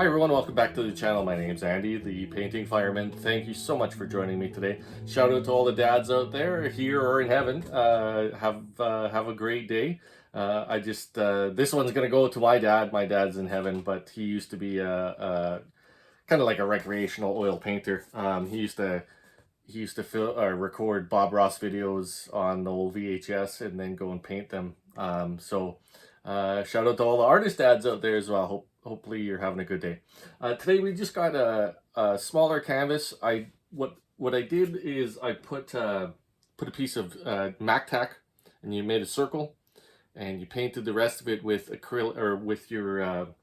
everyone, welcome back to the channel. My name's Andy, the painting fireman. Thank you so much for joining me today. Shout out to all the dads out there, here or in heaven. Have a great day. This one's gonna go to my dad. My dad's in heaven, but he used to be kind of like a recreational oil painter. He used to record Bob Ross videos on the old VHS and then go and paint them. Shout out to all the artist dads out there as well. Hopefully you're having a good day. Today we just got a smaller canvas. What I did is I put a piece of Mac tack, and you made a circle, and you painted the rest of it with acrylic or with your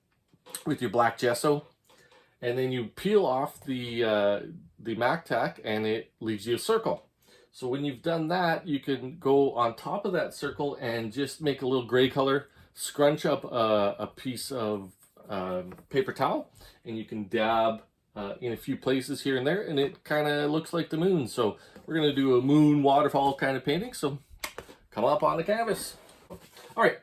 black gesso, and then you peel off the Mac tack, and it leaves you a circle. So when you've done that, you can go on top of that circle and just make a little gray color, scrunch up a piece of paper towel, and you can dab in a few places here and there, and it kind of looks like the moon. So we're going to do a moon waterfall kind of painting, so come up on the canvas. All right,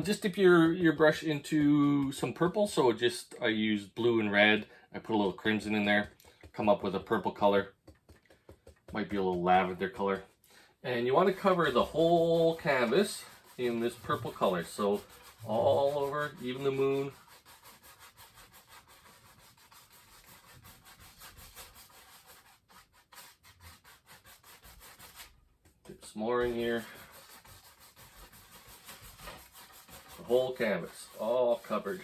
just dip your brush into some purple. So I used blue and red. I put a little crimson in there, come up with a purple color. Might be a little lavender color. And you want to cover the whole canvas in this purple color. So all over, even the moon. Dip some more in here. The whole canvas, all covered.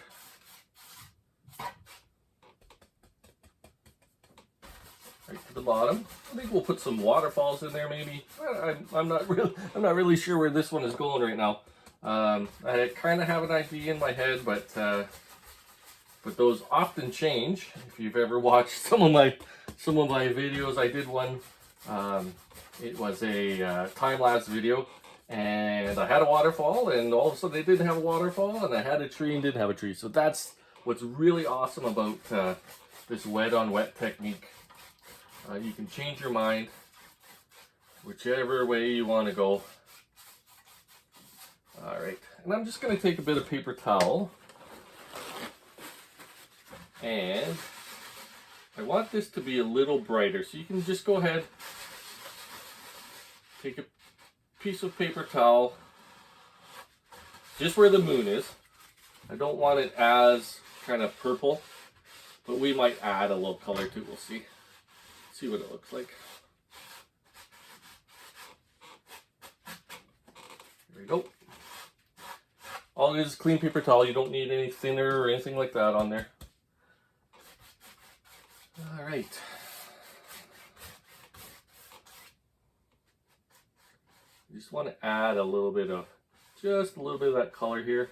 Right to the bottom. I think we'll put some waterfalls in there, maybe. I'm not really sure where this one is going right now. I kind of have an idea in my head, but those often change. If you've ever watched some of my videos, I did one. It was a time-lapse video, and I had a waterfall, and all of a sudden they didn't have a waterfall, and I had a tree and didn't have a tree. So that's what's really awesome about this wet-on-wet technique. You can change your mind whichever way you want to go. All right, and I'm just going to take a bit of paper towel, and I want this to be a little brighter, so you can just go ahead, take a piece of paper towel just where the moon is. I don't want it as kind of purple, but we might add a little color to it. We'll see what it looks like. There we go. All it is clean paper towel. You don't need any thinner or anything like that on there. All right. You just want to add just a little bit of that color here.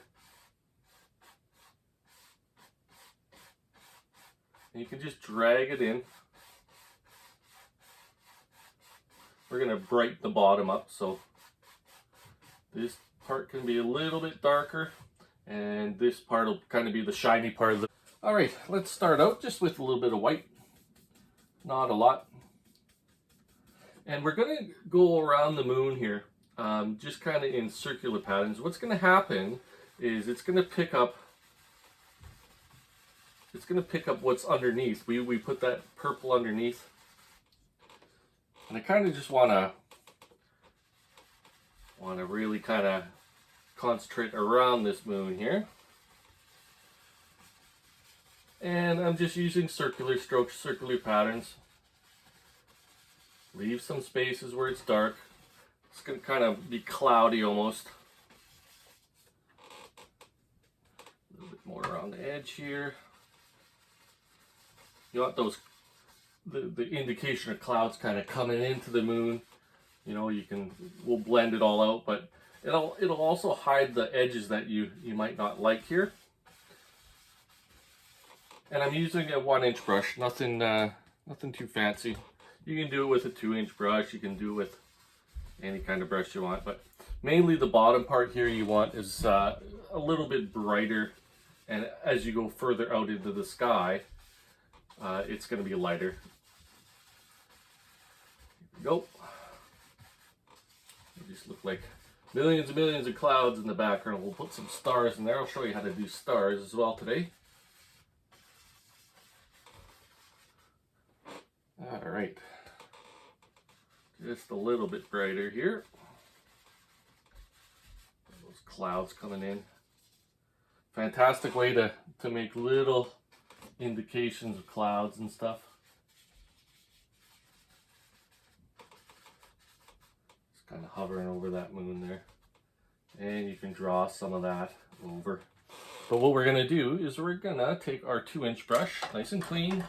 And you can just drag it in. We're going to brighten the bottom up, so this part can be a little bit darker, and this part will kind of be the shiny part of the... All right, let's start out just with a little bit of white, not a lot. And we're going to go around the moon here, just kind of in circular patterns. What's going to happen is it's going to pick up what's underneath. We put that purple underneath. And I kind of just want to really kind of concentrate around this moon here. And I'm just using circular strokes, circular patterns. Leave some spaces where it's dark. It's going to kind of be cloudy almost. A little bit more around the edge here. You want those the indication of clouds kind of coming into the moon. You know, we'll blend it all out, but it'll also hide the edges that you might not like here. And I'm using a 1-inch brush, nothing too fancy. You can do it with a 2-inch brush, you can do it with any kind of brush you want, but mainly the bottom part here you want is a little bit brighter, and as you go further out into the sky, it's going to be lighter. Here we go. They just look like millions and millions of clouds in the background. We'll put some stars in there. I'll show you how to do stars as well today. All right, just a little bit brighter here. Those clouds coming in. Fantastic way to make little indications of clouds and stuff. Just kind of hovering over that moon there. And you can draw some of that over. But what we're gonna do is we're gonna take our 2-inch brush, nice and clean.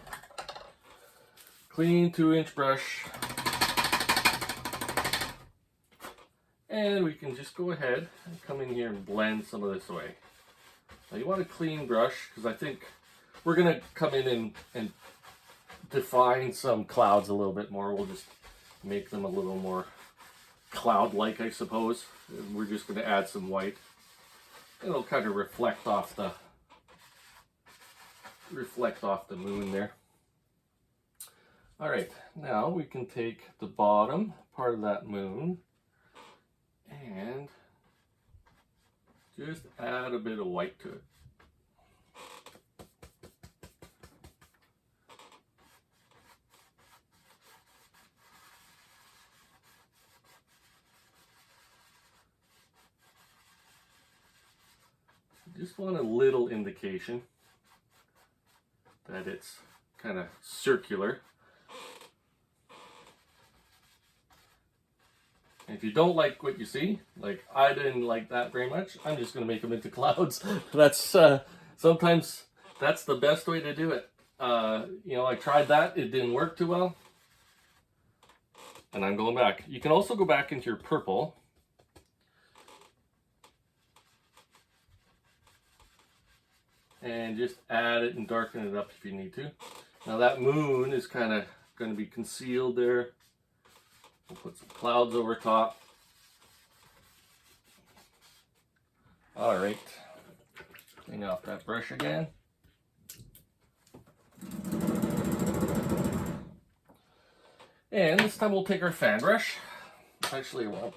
Clean 2-inch brush. And we can just go ahead and come in here and blend some of this away. Now you want a clean brush, because I think we're gonna come in and define some clouds a little bit more. We'll just make them a little more cloud-like, I suppose. And we're just gonna add some white. It'll kind of reflect off the moon there. All right, now we can take the bottom part of that moon and just add a bit of white to it. Just want a little indication that it's kind of circular. And if you don't like what you see, like I didn't like that very much, I'm just going to make them into clouds. That's sometimes that's the best way to do it. You know, I tried that, it didn't work too well, and I'm going back. You can also go back into your purple. And just add it and darken it up if you need to. Now that moon is kind of going to be concealed there. We'll put some clouds over top. All right, clean off that brush again. And this time we'll take our fan brush. Actually, well,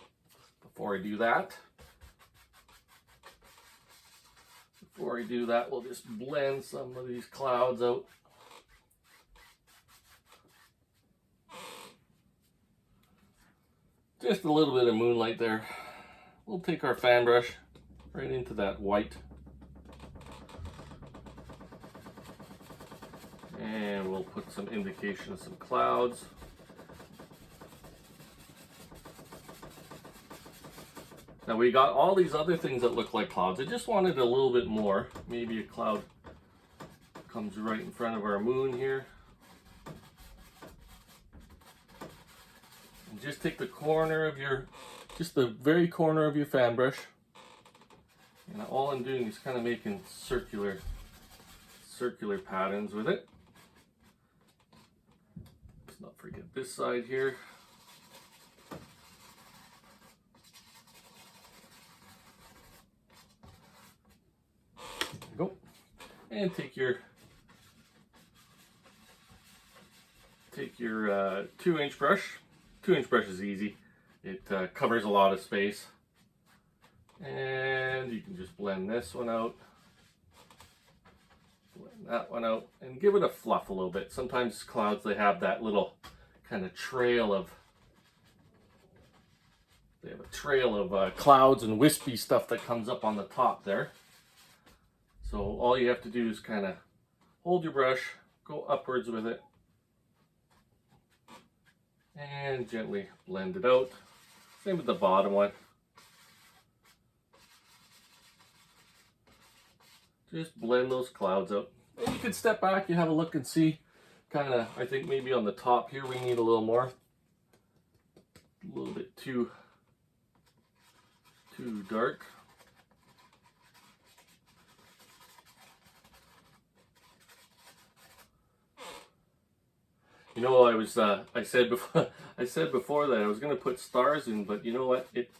before I do that, we'll just blend some of these clouds out. Just a little bit of moonlight there. We'll take our fan brush right into that white. And we'll put some indication of some clouds. Now we got all these other things that look like clouds. I just wanted a little bit more. Maybe a cloud comes right in front of our moon here. And just take the corner of just the very corner of your fan brush. And all I'm doing is kind of making circular patterns with it. Let's not forget this side here. Go and take your 2-inch brush. 2-inch brush is easy. It covers a lot of space, and you can just blend this one out, blend that one out, and give it a fluff a little bit. Sometimes clouds, they have that little kind of trail of clouds and wispy stuff that comes up on the top there. So all you have to do is kind of hold your brush, go upwards with it, and gently blend it out. Same with the bottom one. Just blend those clouds out. And you can step back, you have a look and see. Kind of, I think maybe on the top here we need a little more. A little bit too dark. You know, I said before that I was going to put stars in, but you know what? It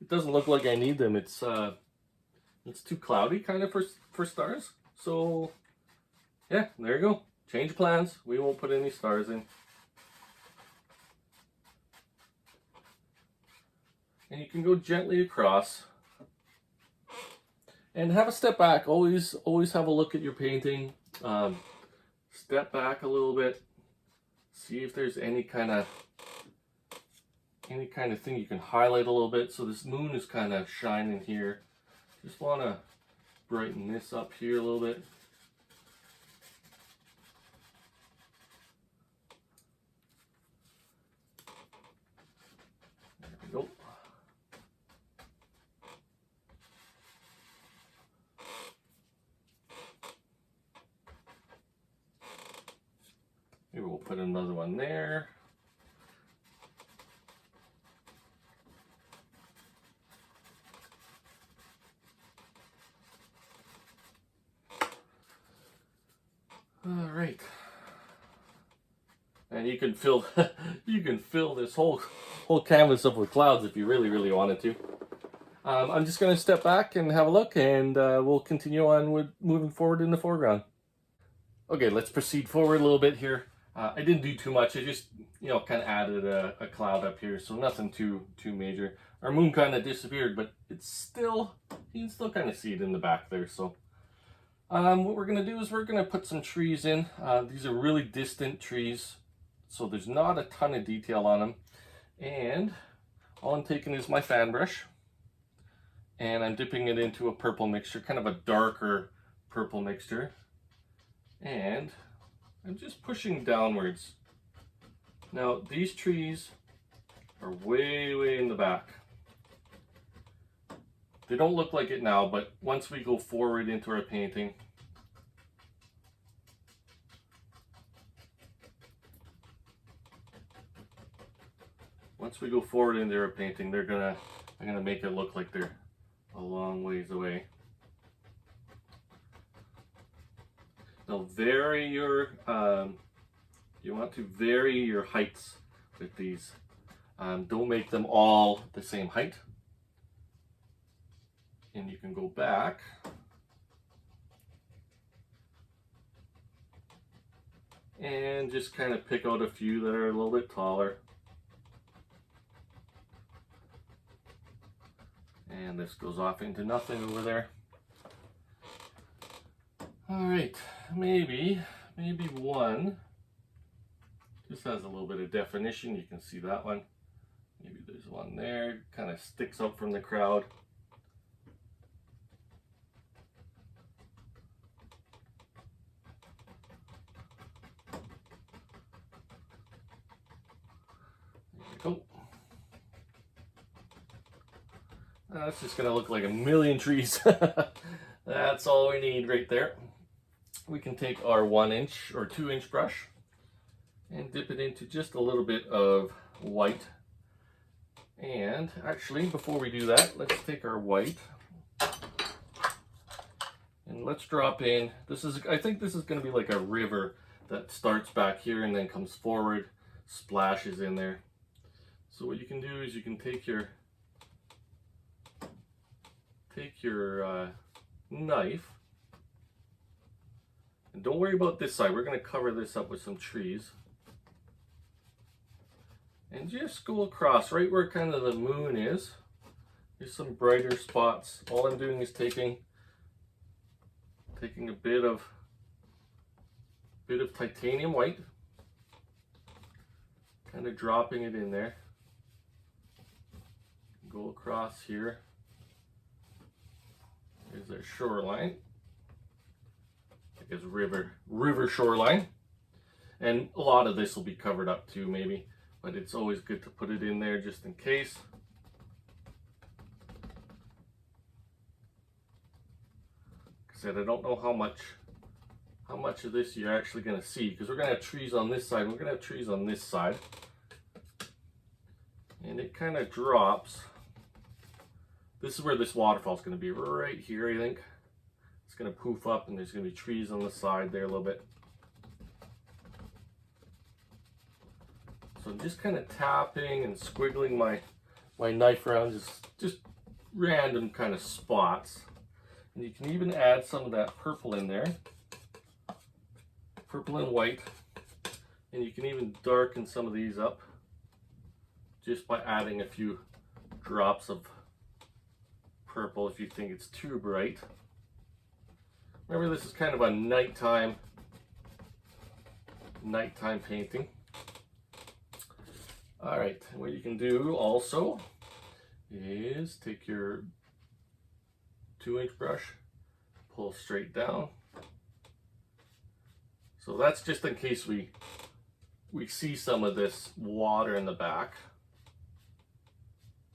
doesn't look like I need them. It's too cloudy kind of for stars. So yeah, there you go. Change plans. We won't put any stars in. And you can go gently across. And have a step back. Always have a look at your painting. Step back a little bit. See if there's any kind of thing you can highlight a little bit. So this moon is kind of shining here. Just want to brighten this up here a little bit. There we go. Maybe we'll put another one there. All right. And you can fill this whole canvas up with clouds if you really wanted to. I'm just going to step back and have a look, and we'll continue on with moving forward in the foreground. Okay, let's proceed forward a little bit here. I didn't do too much. I just, kind of added a cloud up here, so nothing too major. Our moon kind of disappeared, but it's still, you can still kind of see it in the back there. So what we're going to do is we're going to put some trees in. These are really distant trees, so there's not a ton of detail on them. And all I'm taking is my fan brush, and I'm dipping it into a purple mixture, kind of a darker purple mixture. And I'm just pushing downwards. Now, these trees are way in the back. They don't look like it now, but once we go forward into our painting, I'm gonna make it look like they're a long ways away. Now vary your, you want to vary your heights with these. Don't make them all the same height. And you can go back. And just kind of pick out a few that are a little bit taller. And this goes off into nothing over there. All right, maybe one just has a little bit of definition. You can see that one. Maybe there's one there, kind of sticks up from the crowd. There we go. That's just gonna look like a million trees. That's all we need right there. We can take our 1 inch or 2 inch brush and dip it into just a little bit of white. And actually, before we do that, let's take our white and let's drop in. I think this is going to be like a river that starts back here and then comes forward, splashes in there. So what you can do is you can take your knife, and don't worry about this side. We're going to cover this up with some trees. And just go across right where kind of the moon is. There's some brighter spots. All I'm doing is taking a bit of titanium white, kind of dropping it in there. Go across here. There's our shoreline. I guess river shoreline. And a lot of this will be covered up too, maybe. But it's always good to put it in there just in case. Like I said, I don't know how much of this you're actually going to see, because we're going to have trees on this side, we're going to have trees on this side. And it kind of drops. This is where this waterfall is going to be, right here, I think. It's going to poof up, and there's going to be trees on the side there a little bit. So I'm just kind of tapping and squiggling my knife around just random kind of spots. And you can even add some of that purple in there. Purple and white. And you can even darken some of these up just by adding a few drops of purple if you think it's too bright. Remember, this is kind of a nighttime painting. All right, what you can do also is take your 2-inch brush, pull straight down. So that's just in case we see some of this water in the back,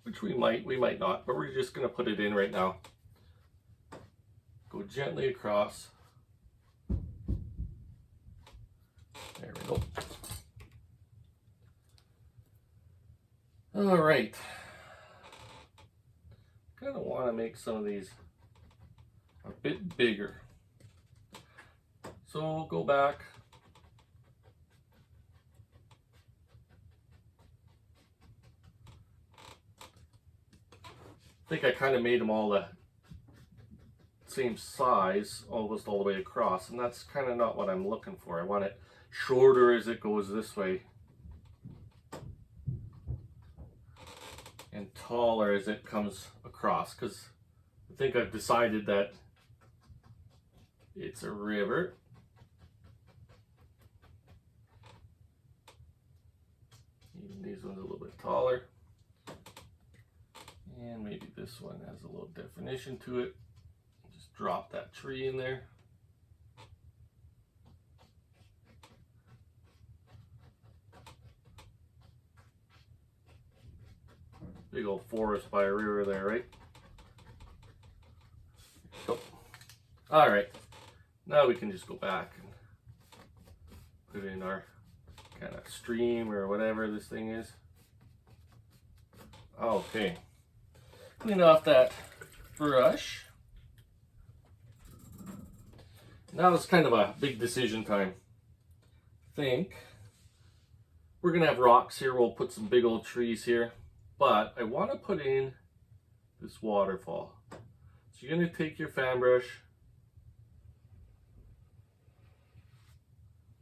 which we might not, but we're just gonna put it in right now. Go gently across. There we go. All right. Kind of want to make some of these a bit bigger. So go back. I think I kind of made them all the same size, almost all the way across, and that's kind of not what I'm looking for. I want it shorter as it goes this way, and taller as it comes across, because I think I've decided that it's a river. Even these ones a little bit taller, and maybe this one has a little definition to it. Just drop that tree in there. Big old forest by a river there, right? Cool. All right, now we can just go back and put in our kind of stream or whatever this thing is. Okay, clean off that brush. Now it's kind of a big decision time. I think we're gonna have rocks here. We'll put some big old trees here, but I want to put in this waterfall. So you're gonna take your fan brush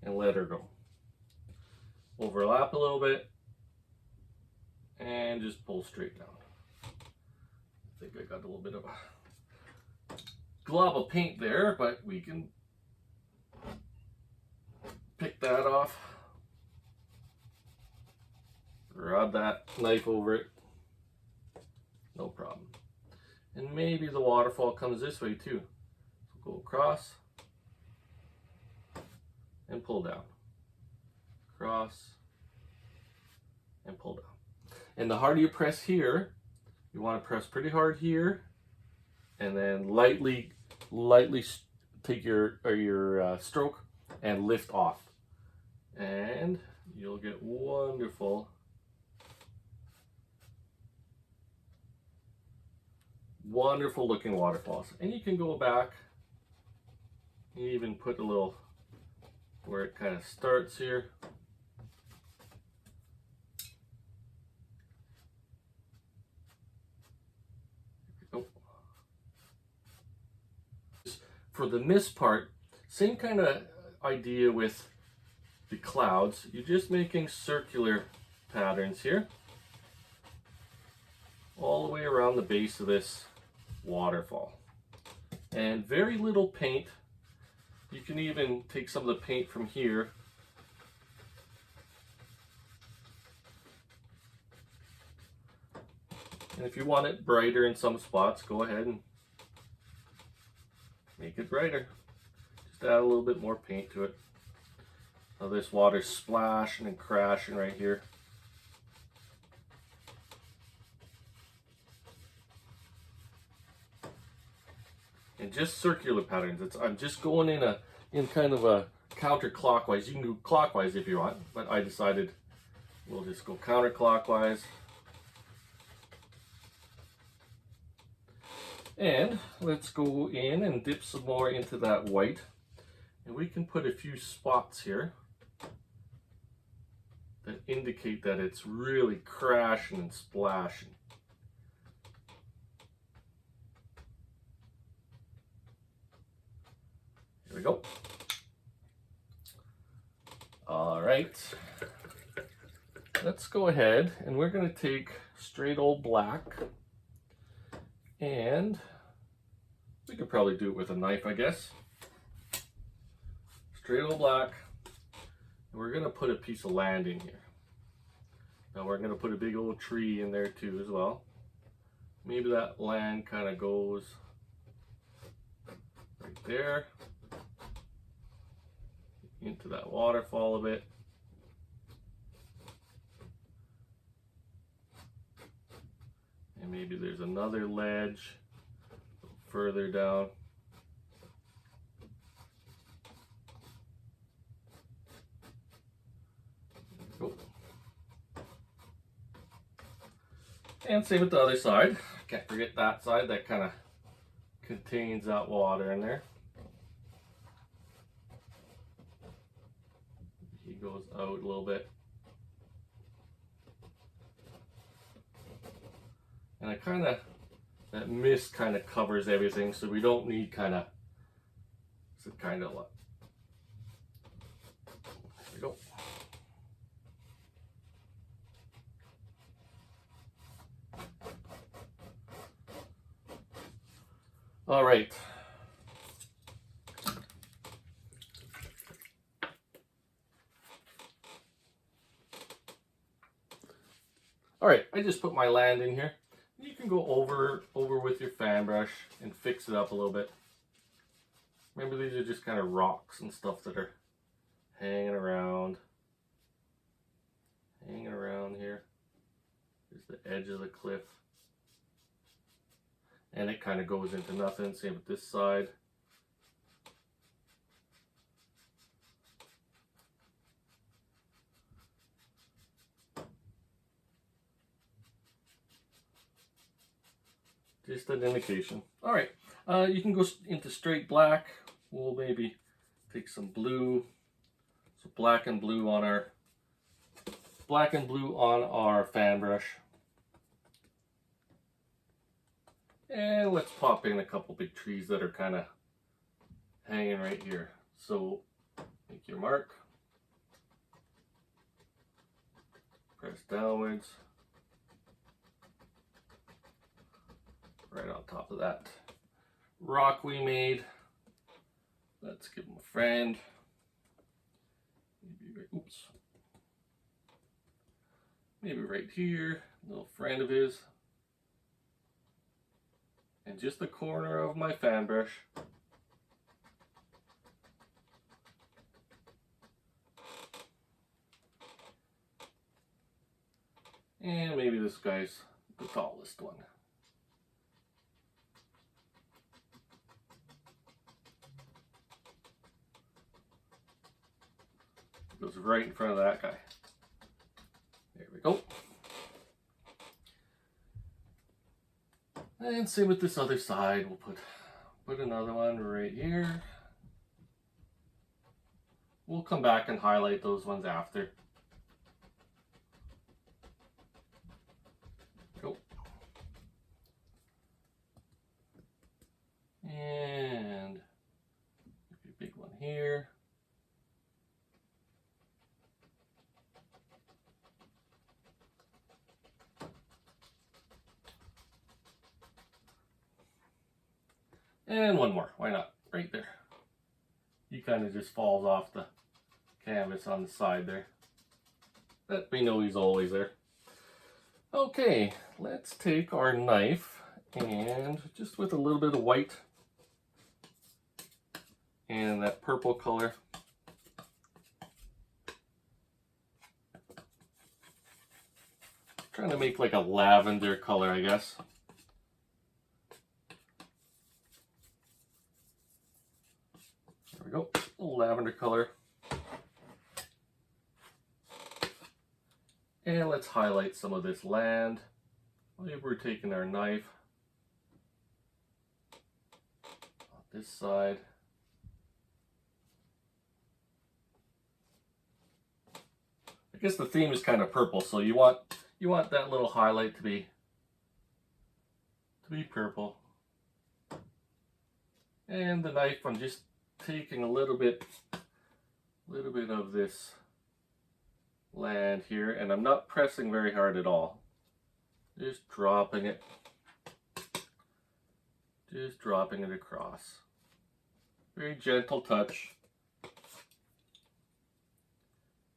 and let her go. Overlap a little bit and just pull straight down. I think I got a little bit of a glob of paint there, but we can pick that off. Rub that knife over it. No problem. And maybe the waterfall comes this way too. So go across and pull down. Cross and pull down. And the harder you press here, you want to press pretty hard here, and then lightly take your stroke and lift off, and you'll get wonderful looking waterfalls. And you can go back and even put a little where it kind of starts here. For the mist part, same kind of idea with the clouds. You're just making circular patterns here all the way around the base of this waterfall. And very little paint. You can even take some of the paint from here and if you want it brighter in some spots, go ahead and make it brighter. Just add a little bit more paint to it. Now this water's splashing and crashing right here. And just circular patterns. I'm just going in kind of a counterclockwise. You can do clockwise if you want, but I decided we'll just go counterclockwise. And let's go in and dip some more into that white. And we can put a few spots here that indicate that it's really crashing and splashing. Here we go. All right. Let's go ahead and we're going to take straight old black. And we could probably do it with a knife, I guess. Straight old black. And we're going to put a piece of land in here. Now we're going to put a big old tree in there too as well. Maybe that land kind of goes right there into that waterfall a bit. And maybe there's another ledge further down. Go. And same with the other side. Can't forget that side, that kind of contains that water in there. He goes out a little bit. And that mist kind of covers everything, so we don't need there we go. All right. All right, I just put my land in here. You can go over with your fan brush and fix it up a little bit. Remember, these are just kind of rocks and stuff that are hanging around here. Here's the edge of the cliff. And it kind of goes into nothing. Same with this side. Just an indication. All right, you can go into straight black. We'll maybe take some blue, so black and blue on our fan brush. And let's pop in a couple big trees that are kind of hanging right here. So make your mark, press downwards, right on top of that rock we made. Let's give him a friend. Maybe right here, a little friend of his. And just the corner of my fan brush. And maybe this guy's the tallest one. Goes right in front of that guy. There we go. And same with this other side. We'll put another one right here. We'll come back and highlight those ones after. Go. And maybe a big one here. And one more, why not? Right there. He kind of just falls off the canvas on the side there. Let me know he's always there. Okay, let's take our knife and just with a little bit of white and that purple color, trying to make like a lavender color, I guess. There we go, a little lavender color. And let's highlight some of this land. Maybe we're taking our knife on this side. I guess the theme is kind of purple, so you want that little highlight to be purple. And the knife, I'm just taking a little bit of this land here, and I'm not pressing very hard at all. Just dropping it across. Very gentle touch.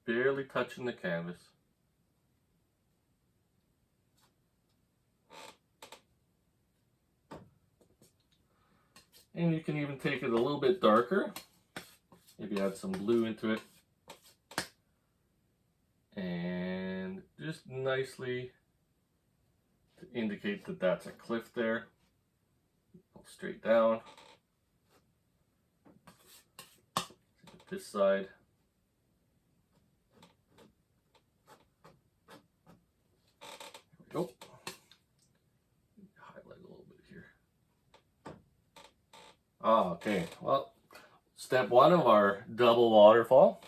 Barely touching the canvas. And you can even take it a little bit darker. Maybe add some blue into it. And just nicely to indicate that that's a cliff there. Pull straight down. This side. There we go. Highlight a little bit here. Ah, okay. Well, step one of our double waterfall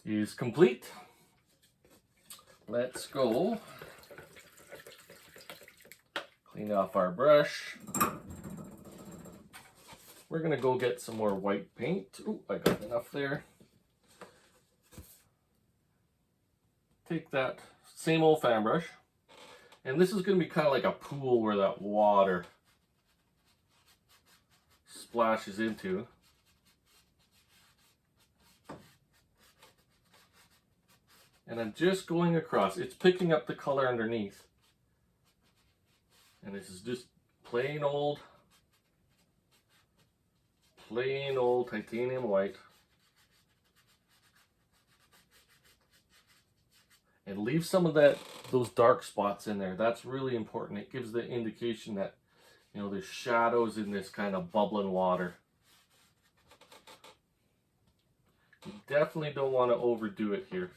is complete. Let's go clean off our brush. We're gonna go get some more white paint. Ooh, I got enough there. Take that same old fan brush, and this is gonna be kind of like a pool where that water splashes into. And I'm just going across. It's picking up the color underneath. And this is just plain old titanium white. And leave some of those dark spots in there. That's really important. It gives the indication that, you know, there's shadows in this kind of bubbling water. You definitely don't want to overdo it here.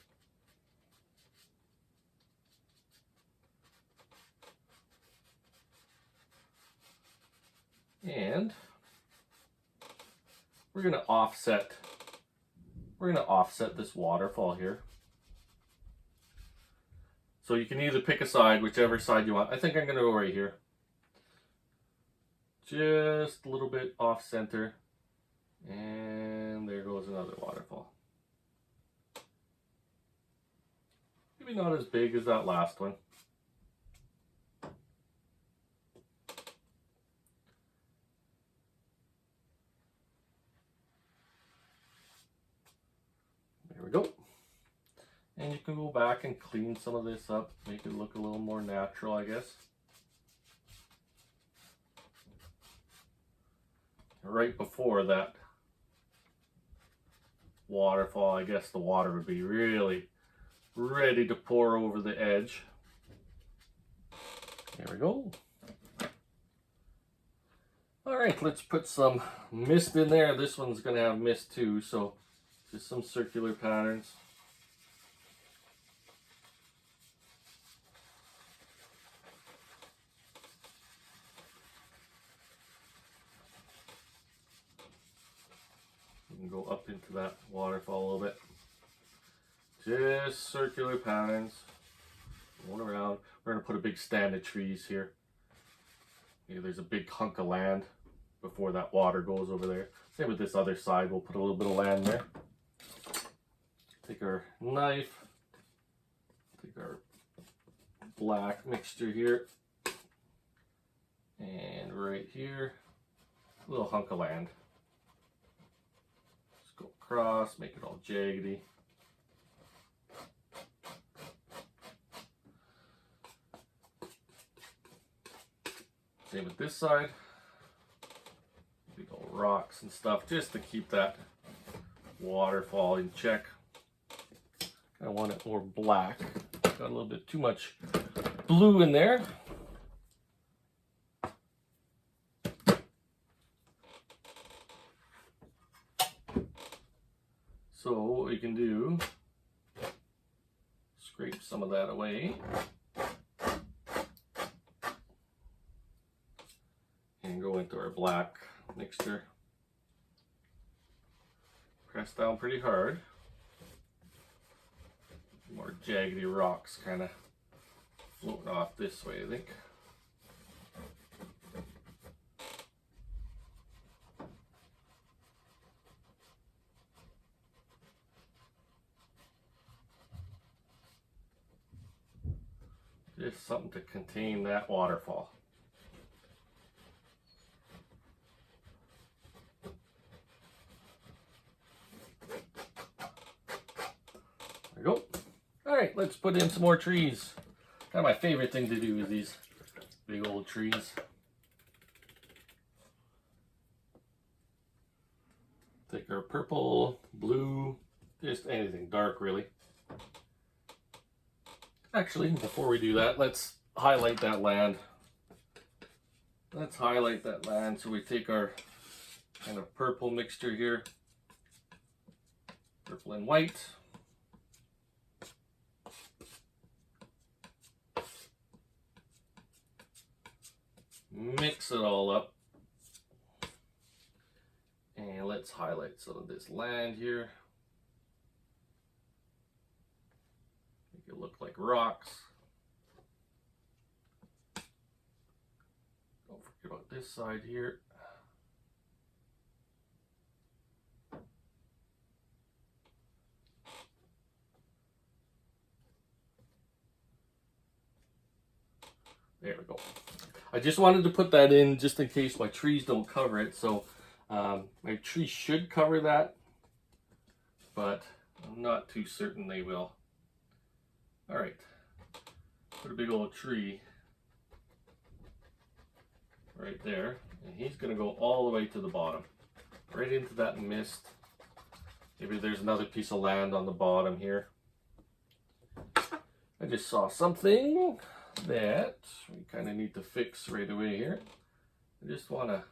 And we're going to offset this waterfall here. So you can either pick a side, whichever side you want. I think I'm going to go right here. Just a little bit off center. And there goes another waterfall. Maybe not as big as that last one. There we go. And you can go back and clean some of this up, make it look a little more natural, I guess. Right before that waterfall, I guess the water would be really ready to pour over the edge. There we go. All right, let's put some mist in there. This one's gonna have mist too, so just some circular patterns. You can go up into that waterfall a little bit. Just circular patterns, going around. We're gonna put a big stand of trees here. There's a big hunk of land before that water goes over there. Same with this other side, we'll put a little bit of land there. Take our knife, take our black mixture here, and right here, a little hunk of land. Just go across, make it all jaggedy. Same with this side. Big old rocks and stuff just to keep that waterfall in check. I want it more black. Got a little bit too much blue in there. So what we can do, scrape some of that away. And go into our black mixture. Press down pretty hard. More jaggedy rocks kind of floating off this way, I think. Just something to contain that waterfall. There we go. All right, let's put in some more trees. Kind of my favorite thing to do is these big old trees. take our purple, blue, just anything dark really. Actually, before we do that, let's highlight that land. Let's highlight that land. So we take our kind of purple mixture here, purple and white. Mix it all up. And let's highlight some of this land here. Make it look like rocks. Don't forget about this side here. There we go. I just wanted to put that in just in case my trees don't cover it. So my tree should cover that, but I'm not too certain they will. All right, put a big old tree right there, and he's gonna go all the way to the bottom, right into that mist. Maybe there's another piece of land on the bottom here. I just saw something that we kind of need to fix right away here. I just want to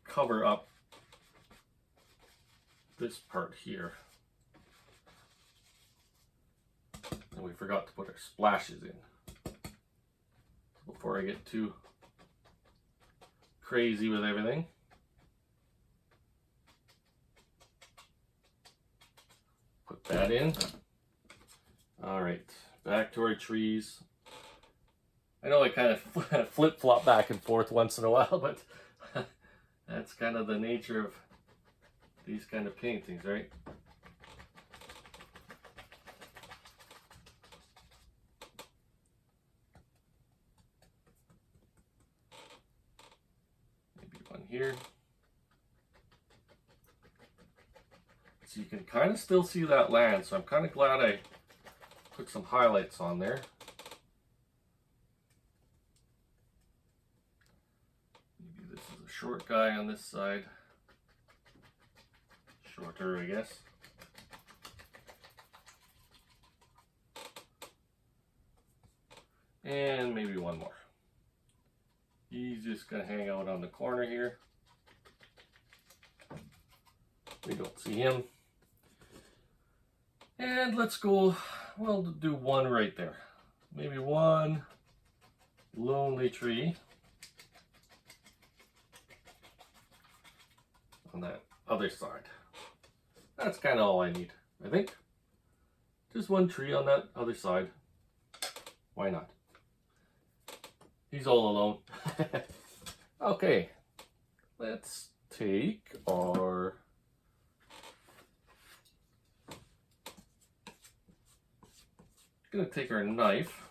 cover up this part here. And we forgot to put our splashes in. Before I get too crazy with everything. Put that in. All right, back to our trees. I know I kind of flip-flop back and forth once in a while, but that's kind of the nature of these kind of paintings, right? Maybe one here. So you can kind of still see that land, so I'm kind of glad I put some highlights on there. Maybe this is a short guy on this side. Shorter, I guess. And maybe one more. He's just gonna hang out on the corner here. We don't see him. And let's go, well, do one right there. Maybe one lonely tree on that other side. That's kind of all I need, I think. Just one tree on that other side. Why not? He's all alone. Okay, let's take our gonna take our knife,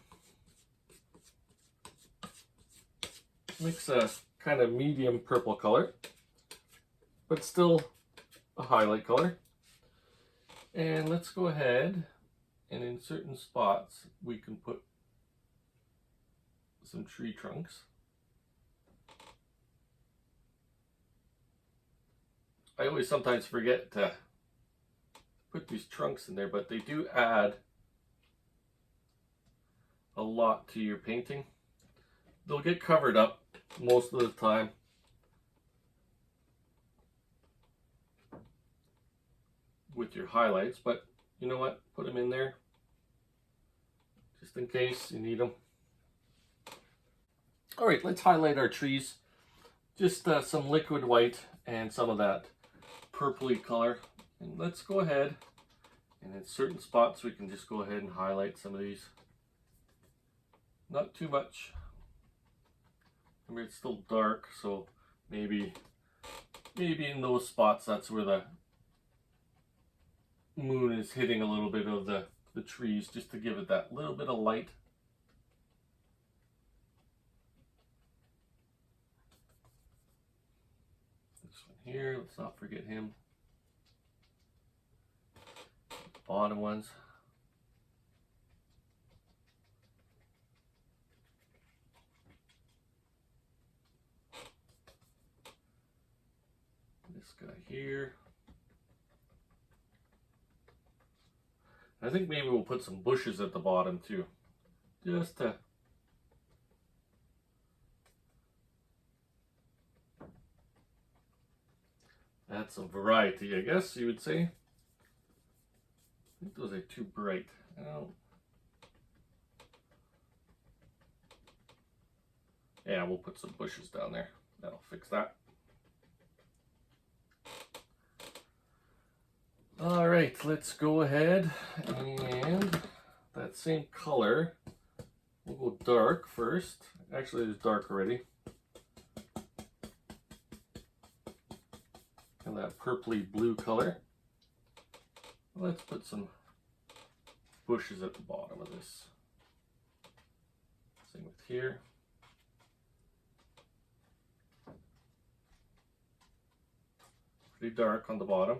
mix a kind of medium purple color, but still a highlight color. And let's go ahead and in certain spots we can put some tree trunks. I always sometimes forget to put these trunks in there, but they do add a lot to your painting. They'll get covered up most of the time. With your highlights, but you know what? Put them in there just in case you need them. All right, let's highlight our trees. Just some liquid white and some of that purpley color. And let's go ahead and in certain spots we can just go ahead and highlight some of these. Not too much. I mean, it's still dark, so maybe in those spots that's where the moon is hitting a little bit of the trees, just to give it that little bit of light. This one here, let's not forget him. Bottom ones. This This guy here. I think maybe we'll put some bushes at the bottom too, just to add some variety, I guess you would say. I think those are too bright. Yeah, we'll put some bushes down there. That'll fix that. All right, let's go ahead and that same color, we'll go dark first. Actually, it's dark already. And that purpley blue color. Let's put some bushes at the bottom of this. Same with here. Pretty dark on the bottom.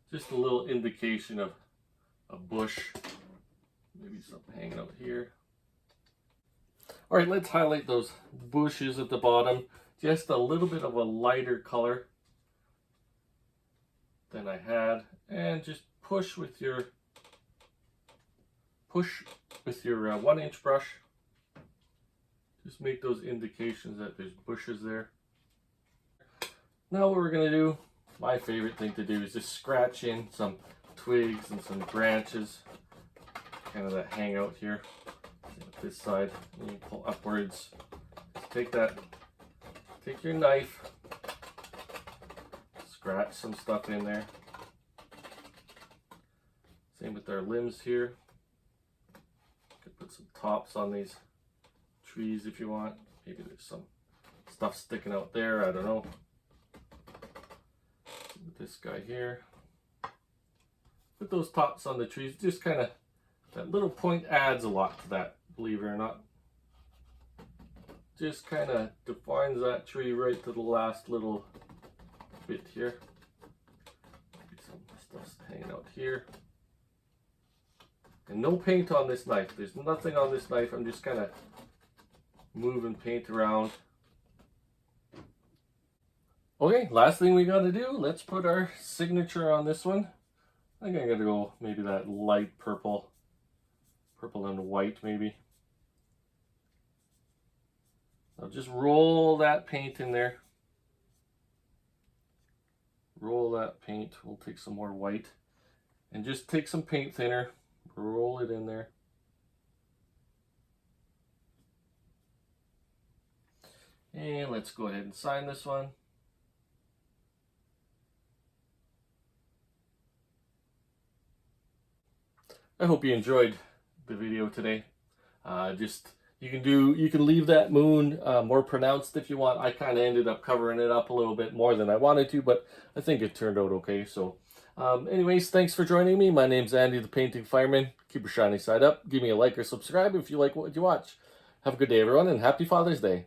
Just a little indication of a bush. Maybe something hanging out here. All right, let's highlight those bushes at the bottom. Just a little bit of a lighter color than I had. And just push with your 1-inch brush. Just make those indications that there's bushes there. Now what we're gonna do, my favorite thing to do, is just scratch in some twigs and some branches, kind of that hang out here. This side, and you pull upwards. Just take your knife, scratch some stuff in there. Same with our limbs here. You could put some tops on these trees if you want. Maybe there's some stuff sticking out there, I don't know. This guy here. Put those tops on the trees, just kind of, that little point adds a lot to that, believe it or not. Just kind of defines that tree right to the last little bit here. Maybe some stuff's hanging out here. And no paint on this knife. There's nothing on this knife. I'm just kind of moving paint around. Okay, last thing we got to do, let's put our signature on this one. I think I'm going to go maybe that light purple. Purple and white maybe. I'll just roll that paint in there. Roll that paint. We'll take some more white. And just take some paint thinner. Roll it in there. And let's go ahead and sign this one. I hope you enjoyed the video today. You can leave that moon more pronounced if you want. I kind of ended up covering it up a little bit more than I wanted to, but I think it turned out okay. So anyways, thanks for joining me. My name's Andy the Painting Fireman. Keep your shiny side up. Give me a like or subscribe if you like what you watch. Have a good day, everyone, and happy Father's Day.